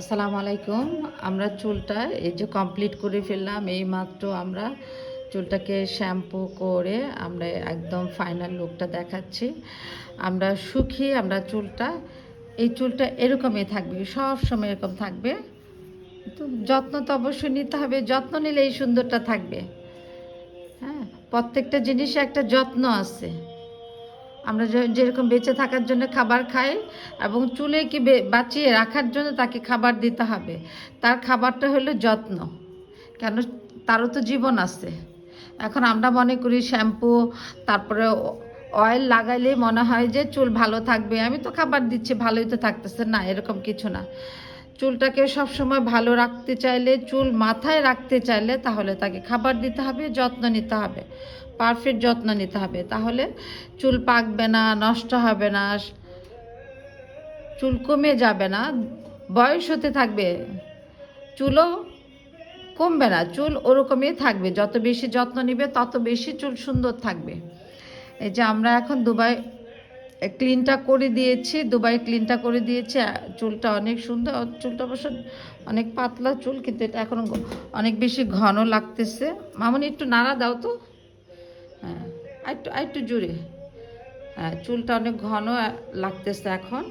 আসসালামু আলাইকুম। আমরা চুলটা এই যে কমপ্লিট করে ফেললাম। এই মাত্র আমরা চুলটাকে শ্যাম্পু করে আমরা একদম ফাইনাল লুকটা দেখাচ্ছি। আমরা শুকিয়ে আমরা চুলটা এই চুলটা এরকমই থাকবে, সব সময় এরকম থাকবে। তো যত্ন তো অবশ্যই নিতে হবে, যত্ন নিলে এই সুন্দরটা থাকবে। হ্যাঁ, প্রত্যেকটা জিনিসে একটা যত্ন আছে। আমরা যেরকম বেঁচে থাকার জন্য খাবার খাই এবং চুলেকে বাঁচিয়ে রাখার জন্য তাকে খাবার দিতে হবে। তার খাবারটা হলো যত্ন, কেন তারও তো জীবন আছে। এখন আমরা মনে করি শ্যাম্পু তারপরে অয়েল লাগাইলেই মনে হয় যে চুল ভালো থাকবে, আমি তো খাবার দিচ্ছি ভালোই তো থাকতেছে। না, এরকম কিছু না। চুলটাকে সবসময় ভালো রাখতে চাইলে, চুল মাথায় রাখতে চাইলে তাহলে তাকে খাবার দিতে হবে, যত্ন নিতে হবে, পারফেক্ট যত্ন নিতে হবে। তাহলে চুল পাকবে না, নষ্ট হবে না, চুল কমে যাবে না, বয়স হতে থাকবে, চুলও কমবে না, চুল ওরকমই থাকবে। যত বেশি যত্ন নিবে তত বেশি চুল সুন্দর থাকবে। এই যে আমরা এখন দুবাই ক্লিনটা করে দিয়েছি, দুবাই ক্লিনটা করে দিয়েছি। চুলটা অনেক সুন্দর, চুলটা অবশ্য অনেক পাতলা চুল, কিন্তু এটা এখন অনেক বেশি ঘন লাগতেছে। মামনি একটু নাড়া দাও তো। হ্যাঁ, একটু জোরে। হ্যাঁ, চুলটা অনেক ঘন লাগতেছে এখন।